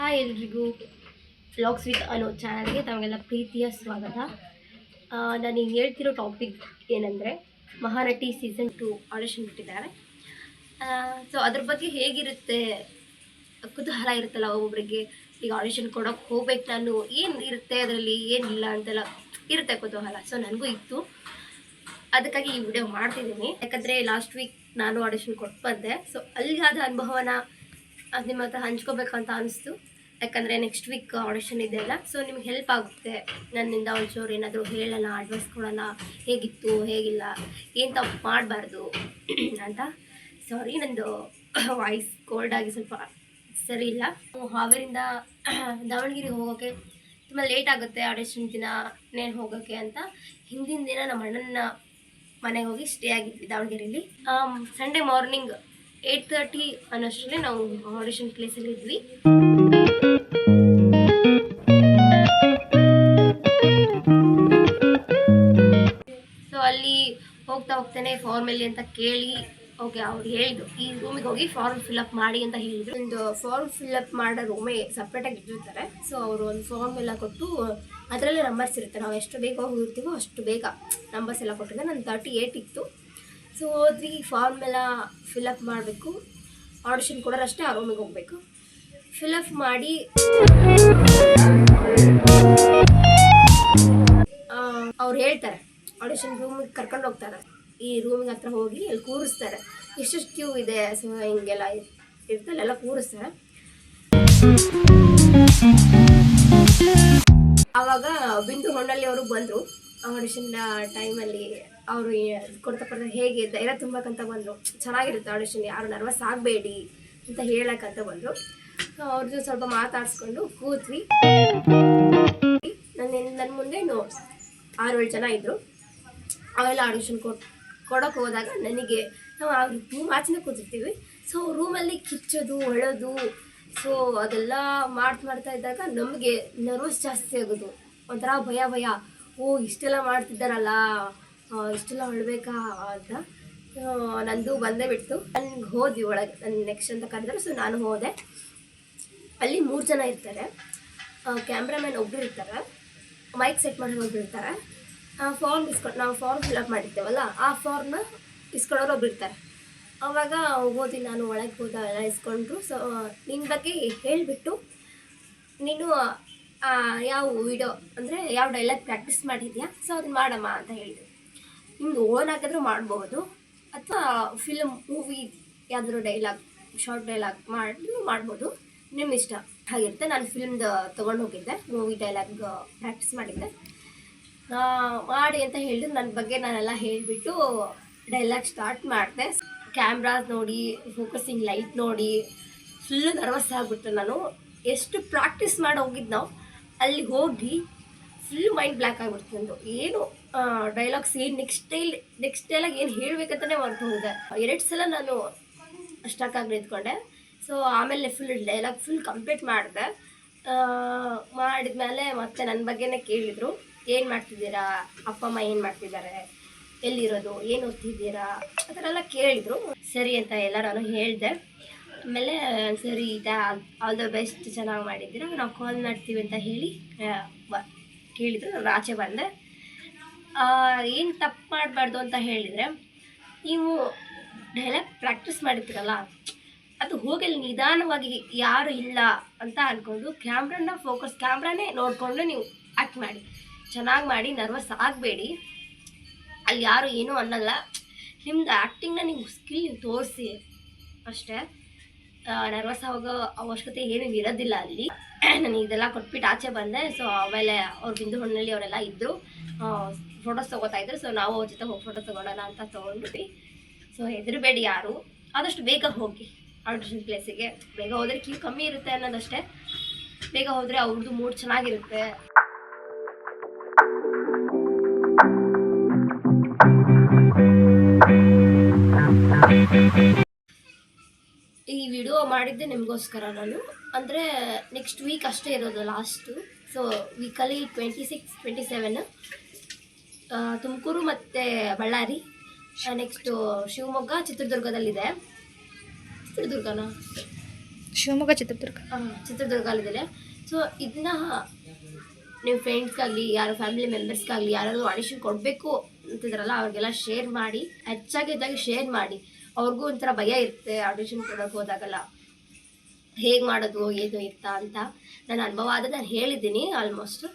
Hi ಎಲ್ರಿಗೂ vlogs with ಅನ್ನೋ ಚಾನಲ್ಗೆ ತಮಗೆಲ್ಲ ಪ್ರೀತಿಯ ಸ್ವಾಗತ. ನಾನು ಈಗ ಹೇಳ್ತಿರೋ ಟಾಪಿಕ್ ಏನಂದರೆ ಮಹಾನಟಿ ಸೀಸನ್ 2 ಆಡಿಷನ್ ಬಿಟ್ಟಿದ್ದಾರೆ. ಸೊ ಅದ್ರ ಬಗ್ಗೆ ಹೇಗಿರುತ್ತೆ ಕುತೂಹಲ ಇರುತ್ತಲ್ಲ ಒಬ್ಬೊಬ್ಬರಿಗೆ. ಈಗ ಆಡಿಷನ್ ಕೊಡೋಕ್ಕೆ ಹೋಗ್ಬೇಕು, ನಾನು ಏನು ಇರುತ್ತೆ ಅದರಲ್ಲಿ ಏನಿಲ್ಲ ಅಂತೆಲ್ಲ ಇರುತ್ತೆ ಕುತೂಹಲ. ಸೊ ನನಗೂ ಇತ್ತು, ಅದಕ್ಕಾಗಿ ಈ ವಿಡಿಯೋ ಮಾಡ್ತಿದ್ದೀನಿ. ಯಾಕಂದರೆ ಲಾಸ್ಟ್ ವೀಕ್ ನಾನು ಆಡಿಷನ್ ಕೊಟ್ಟು ಬಂದೆ. ಸೊ ಅಲ್ಲಿಗಾದ ಅನುಭವನ ನಿಮ್ಮ ಹತ್ರ ಹಂಚ್ಕೋಬೇಕಂತ ಅನಿಸ್ತು. ಯಾಕಂದರೆ ನೆಕ್ಸ್ಟ್ ವೀಕ್ ಆಡಿಷನ್ ಇದೆಯಲ್ಲ, ಸೊ ನಿಮ್ಗೆ ಹೆಲ್ಪ್ ಆಗುತ್ತೆ. ನನ್ನಿಂದ ಒಂಚೂರು ಏನಾದರೂ ಹೇಳೋಣ, ಅಡ್ವೈಸ್ ಕೊಡೋಣ, ಹೇಗಿತ್ತು ಹೇಗಿಲ್ಲ, ಏನು ತಪ್ಪು ಮಾಡಬಾರ್ದು ಅಂತ. ಸಾರಿ, ನಂದು ವಾಯ್ಸ್ ಕೋಲ್ಡ್ ಆಗಿ ಸ್ವಲ್ಪ ಸರಿ ಇಲ್ಲ. ಹಾವೇರಿಂದ ದಾವಣಗೆರೆ ಹೋಗೋಕ್ಕೆ ತುಂಬ ಲೇಟ್ ಆಗುತ್ತೆ. ಆಡಿಷನ್ ದಿನ ಹೋಗೋಕ್ಕೆ ಅಂತ ಹಿಂದಿನ ದಿನ ನಮ್ಮ ಅಣ್ಣನ ಮನೆಗೆ ಹೋಗಿ ಸ್ಟೇ ಆಗಿದ್ವಿ ದಾವಣಗೆರೆಯಲ್ಲಿ. ಸಂಡೇ ಮಾರ್ನಿಂಗ್ 8:30 ಅನ್ನೋಷ್ಟರಲ್ಲಿ ನಾವು ಆಡಿಷನ್ ಪ್ಲೇಸಲ್ಲಿ ಇದ್ವಿ. ಸೊ ಅಲ್ಲಿ ಹೋಗ್ತಾನೆ ಫಾರ್ಮಲ್ಲಿ ಅಂತ ಕೇಳಿ, ಓಕೆ ಅವ್ರು ಹೇಳಿದ್ರು ಈ ರೂಮಿಗೆ ಹೋಗಿ ಫಾರ್ಮ್ ಫಿಲ್ಅಪ್ ಮಾಡಿ ಅಂತ ಹೇಳಿದ್ರು. ಒಂದು ಫಾರ್ಮ್ ಫಿಲ್ಅಪ್ ಮಾಡೋ ರೂಮೇ ಸಪ್ರೇಟಾಗಿ ಇಟ್ಟಿರ್ತಾರೆ. ಸೊ ಅವರು ಒಂದು ಫಾರ್ಮ್ ಎಲ್ಲ ಕೊಟ್ಟು ಅದರಲ್ಲೇ ನಂಬರ್ಸ್ ಇರುತ್ತೆ. ನಾವು ಎಷ್ಟು ಬೇಗ ಹೋಗಿರ್ತೀವೋ ಅಷ್ಟು ಬೇಗ ನಂಬರ್ಸ್ ಎಲ್ಲ ಕೊಟ್ಟಿದ್ದೆ. ನನ್ನ 38 ಇತ್ತು. ಸೊ ಹೋದ್ರಿ, ಫಾರ್ಮ್ ಎಲ್ಲ ಫಿಲ್ಅಪ್ ಮಾಡಬೇಕು. ಆಡಿಷನ್ ಕೊಡೋರಷ್ಟೇ ಆ ರೂಮಿಗೆ ಹೋಗಬೇಕು. ಫಿಲ್ಅಪ್ ಮಾಡಿ ಅವ್ರು ಹೇಳ್ತಾರೆ, ಆಡಿಷನ್ ರೂಮಿಗೆ ಕರ್ಕೊಂಡು ಹೋಗ್ತಾರೆ. ಈ ರೂಮಿಗೆ ಹತ್ರ ಹೋಗಿ ಅಲ್ಲಿ ಕೂರಿಸ್ತಾರೆ. ಎಷ್ಟೆಷ್ಟು ಕ್ಯೂ ಇದೆ, ಸೊ ಹಿಂಗೆಲ್ಲ ಇರ್ತಲ್ಲೆಲ್ಲ ಕೂರಿಸ್ತಾರೆ. ಆವಾಗ ಬಿಂದು ಹೊನ್ನಳ್ಳಿ ಅವರು ಬಂದರು. ಆಡಿಷನ್ ಟೈಮಲ್ಲಿ ಅವರು ಕೊಡ್ತಾ ಹೇಗೆ ಧೈರ್ಯ ತುಂಬಕ್ಕಂತ ಬಂದರು. ಚೆನ್ನಾಗಿರುತ್ತೆ ಆಡಿಷನ್, ಯಾರು ನರ್ವಸ್ ಆಗಬೇಡಿ ಅಂತ ಹೇಳಕ್ಕಂತ ಬಂದರು. ಅವ್ರದ್ದು ಸ್ವಲ್ಪ ಮಾತಾಡಿಸ್ಕೊಂಡು ಕೂತ್ವಿ. ನನ್ನ ಮುಂದೆ 6-7 ಜನ ಇದ್ದರು. ಅವೆಲ್ಲ ಆಡಿಷನ್ ಕೊಡೋಕೆ ಹೋದಾಗ ನನಗೆ ನಾವು ಆ ರೂಮ್ ಆಚೆನೇ ಕೂತಿರ್ತೀವಿ. ಸೊ ರೂಮಲ್ಲಿ ಕಿಚ್ಚೋದು ಒಳೋದು, ಸೊ ಅದೆಲ್ಲ ಮಾಡ್ತಾ ಇದ್ದಾಗ ನಮಗೆ ನರ್ವಸ್ ಜಾಸ್ತಿ ಆಗೋದು. ಒಂಥರ ಭಯ, ಓ ಇಷ್ಟೆಲ್ಲ ಮಾಡ್ತಿದ್ದಾರಲ್ಲ, ಇಷ್ಟೆಲ್ಲ ಹೊಳ್ಬೇಕಾ ಅಂತ. ನಂದು ಬಂದೇ ಬಿಡ್ತು. ನನಗೆ ಹೋದ್ವಿ ಒಳಗೆ, ನನ್ನ ನೆಕ್ಸ್ಟ್ ಅಂತ ಕರೆದ್ರು. ಸೊ ನಾನು ಹೋದೆ. ಅಲ್ಲಿ 3 ಜನ ಇರ್ತಾರೆ. ಕ್ಯಾಮ್ರಾಮ್ಯಾನ್ ಒಬ್ಬರು ಇರ್ತಾರೆ, ಮೈಕ್ ಸೆಟ್ ಮಾಡಿ ಒಬ್ಬರು ಇರ್ತಾರೆ. ಫಾರ್ಮ್ ನಾವು ಫಾರ್ಮ್ ಫಿಲ್ಅಪ್ ಮಾಡಿರ್ತೇವಲ್ಲ, ಆ ಫಾರ್ಮ್ನ ಇಸ್ಕೊಳ್ಳೋರು ಒಬ್ರು ಇರ್ತಾರೆ. ಆವಾಗ ಓದಿ ನಾನು ಒಳಗೆ ಹೋದ ಎಲ್ಲ ಇಸ್ಕೊಂಡ್ರು. ಸೊ ನಿನ್ನ ಬಗ್ಗೆ ಹೇಳಿಬಿಟ್ಟು ನೀನು ಯಾವ ವಿಡಿಯೋ ಅಂದರೆ ಯಾವ ಡೈಲಾಗ್ ಪ್ರಾಕ್ಟೀಸ್ ಮಾಡಿದ್ಯಾ, ಸೊ ಅದನ್ನ ಮಾಡಮ್ಮ ಅಂತ ಹೇಳಿದ್ರು. ನಿಮ್ಗೆ ಓನ್ ಹಾಕಿದ್ರೂ ಮಾಡ್ಬೋದು, ಅಥವಾ ಮೂವಿ ಯಾವ್ದಾದ್ರು ಡೈಲಾಗ್, ಶಾರ್ಟ್ ಡೈಲಾಗ್ ಮಾಡ್ಬೋದು, ನಿಮ್ಮ ಇಷ್ಟ ಆಗಿರುತ್ತೆ. ನಾನು ಫಿಲ್ಮ್ದು ತೊಗೊಂಡು ಹೋಗಿದ್ದೆ, ಮೂವಿ ಡೈಲಾಗ್ ಪ್ರಾಕ್ಟೀಸ್ ಮಾಡಿದ್ದೆ. ಮಾಡಿ ಅಂತ ಹೇಳಿದ್ರು. ನನ್ನ ಬಗ್ಗೆ ನಾನೆಲ್ಲ ಹೇಳಿಬಿಟ್ಟು ಡೈಲಾಗ್ ಸ್ಟಾರ್ಟ್ ಮಾಡಿದೆ. ಕ್ಯಾಮ್ರಾಸ್ ನೋಡಿ, ಫೋಕಸಿಂಗ್ ಲೈಟ್ ನೋಡಿ ಫುಲ್ಲು ನರ್ವಸ್ ಆಗಿಬಿಟ್ಟೆ ನಾನು. ಎಷ್ಟು ಪ್ರಾಕ್ಟೀಸ್ ಮಾಡಿ ಹೋಗಿದ್ದು ಅಲ್ಲಿ ಹೋಗಿ ಫುಲ್ ಮೈಂಡ್ ಬ್ಲ್ಯಾಕ್ ಆಗಿಬಿಡ್ತು ನಂದು. ಏನು ಡೈಲಾಗ್ಸ್ ಏನು ನೆಕ್ಸ್ಟ್ ಡೈಲಾಗ್ ಏನು ಹೇಳಬೇಕಂತಲೇ ಮರ್ತು ಹೋಗಿದೆ. 2 ಸಲ ನಾನು ಸ್ಟಕ್ ಆಗಿ ನಿಂತ್ಕೊಂಡೆ. ಸೊ ಆಮೇಲೆ ಡೈಲಾಗ್ ಫುಲ್ ಕಂಪ್ಲೀಟ್ ಮಾಡಿದೆ. ಮಾಡಿದ್ಮೇಲೆ ಮತ್ತೆ ನನ್ನ ಬಗ್ಗೆನೇ ಕೇಳಿದರು, ಏನು ಮಾಡ್ತಿದ್ದೀರಾ, ಅಪ್ಪ ಅಮ್ಮ ಏನು ಮಾಡ್ತಿದ್ದಾರೆ, ಎಲ್ಲಿರೋದು, ಏನು ಓದ್ತಿದ್ದೀರಾ, ಆ ಥರ ಎಲ್ಲ ಕೇಳಿದರು. ಸರಿ ಅಂತ ಎಲ್ಲ ನಾನು ಹೇಳಿದೆ. ಆಮೇಲೆ ಸರಿ ಆಲ್ ದ ಬೆಸ್ಟ್, ಚೆನ್ನಾಗಿ ಮಾಡಿದ್ದೀರಾ, ನಾವು ಕಾಲ್ ಮಾಡ್ತೀವಿ ಅಂತ ಹೇಳಿ ಕೇಳಿದರು. ನಾನು ಆಚೆ ಬಂದೆ. ಏನು ತಪ್ಪು ಮಾಡಬಾರ್ದು ಅಂತ ಹೇಳಿದರೆ, ನೀವು ಡೈಲಾಗ್ ಪ್ರಾಕ್ಟೀಸ್ ಮಾಡಿರ್ತೀರಲ್ಲ, ಅದು ಹೋಗಲಿ ನಿಧಾನವಾಗಿ, ಯಾರು ಇಲ್ಲ ಅಂತ ಅಂದ್ಕೊಂಡು ಕ್ಯಾಮ್ರಾನೇ ನೋಡಿಕೊಂಡು ನೀವು ಆ್ಯಕ್ಟ್ ಮಾಡಿ, ಚೆನ್ನಾಗಿ ಮಾಡಿ, ನರ್ವಸ್ ಆಗಬೇಡಿ. ಅಲ್ಲಿ ಯಾರು ಏನೂ ಅನ್ನಲ್ಲ. ನಿಮ್ಮದು ಆ್ಯಕ್ಟಿಂಗ್ನ ನೀವು ಸ್ಕಿಲ್ ತೋರಿಸಿ ಅಷ್ಟೇ. ನರ್ವಸ್ ಆಗೋ ಅವಶ್ಯಕತೆ ಏನೂ ಇರೋದಿಲ್ಲ ಅಲ್ಲಿ. ನಾನು ಇದೆಲ್ಲ ಕೊಟ್ಬಿಟ್ಟು ಆಚೆ ಬಂದೆ. ಸೊ ಆಮೇಲೆ ಅವ್ರು ಬಿಂದು ಹೊನ್ನಳ್ಳಿ ಅವರೆಲ್ಲ ಇದ್ದರು, ಫೋಟೋಸ್ ತೊಗೋತಾಯಿದ್ರು. ಸೊ ನಾವು ಅವ್ರ ಜೊತೆ ಹೋಗಿ ಫೋಟೋ ತೊಗೊಳೋಣ ಅಂತ ತೊಗೊಂಡ್ವಿ. ಸೊ ಹೆದರಬೇಡಿ ಯಾರು, ಆದಷ್ಟು ಬೇಗ ಹೋಗಿ ಆಡಿಷನ್ ಪ್ಲೇಸಿಗೆ. ಬೇಗ ಹೋದರೆ ಕ್ಯೂ ಕಮ್ಮಿ ಇರುತ್ತೆ ಅನ್ನೋದಷ್ಟೇ. ಬೇಗ ಹೋದರೆ ಅವ್ರದ್ದು ಮೂಡ್ ಚೆನ್ನಾಗಿರುತ್ತೆ. ಈ ವಿಡಿಯೋ ಮಾಡಿದ್ದೆ ನಿಮಗೋಸ್ಕರ ನಾನು. ಅಂದರೆ ನೆಕ್ಸ್ಟ್ ವೀಕ್ ಅಷ್ಟೇ ಇರೋದು ಲಾಸ್ಟು. ಸೊ ವೀಕಲ್ಲಿ 26, 27 ತುಮಕೂರು ಮತ್ತು ಬಳ್ಳಾರಿ, ನೆಕ್ಸ್ಟು ಶಿವಮೊಗ್ಗ, ಚಿತ್ರದುರ್ಗದಲ್ಲಿದೆ. ಚಿತ್ರದುರ್ಗನ ಶಿವಮೊಗ್ಗ ಚಿತ್ರದುರ್ಗ. ಚಿತ್ರದುರ್ಗದಲ್ಲಿದೆ. ಸೊ ಇದನ್ನ ನಿಮ್ಮ ಫ್ರೆಂಡ್ಸ್ಗಾಗಲಿ ಯಾರು ಫ್ಯಾಮಿಲಿ ಮೆಂಬರ್ಸ್ಗಾಗಲಿ ಯಾರಾದರೂ ಆಡಿಷನ್ ಕೊಡಬೇಕು ಅಂತಿದ್ರಲ್ಲ ಅವ್ರಿಗೆಲ್ಲ ಶೇರ್ ಮಾಡಿ, ಹೆಚ್ಚಾಗಿ ಶೇರ್ ಮಾಡಿ. ಅವ್ರಿಗೂ ಒಂಥರ ಭಯ ಇರುತ್ತೆ ಆಡಿಷನ್ ಕೊಡೋಕೆ ಹೋದಾಗಲ್ಲ, ಹೇಗೆ ಮಾಡೋದು ಏನು ಇರ್ತಾ ಅಂತ. ನನ್ನ ಅನುಭವ ಆದರೆ ನಾನು ಹೇಳಿದ್ದೀನಿ ಆಲ್ಮೋಸ್ಟು.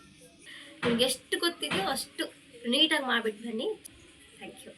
ನಿಮ್ಗೆ ಎಷ್ಟು ಗೊತ್ತಿದೆಯೋ ಅಷ್ಟು ನೀಟಾಗಿ ಮಾಡಿಬಿಟ್ಟು ಬನ್ನಿ. Thank you.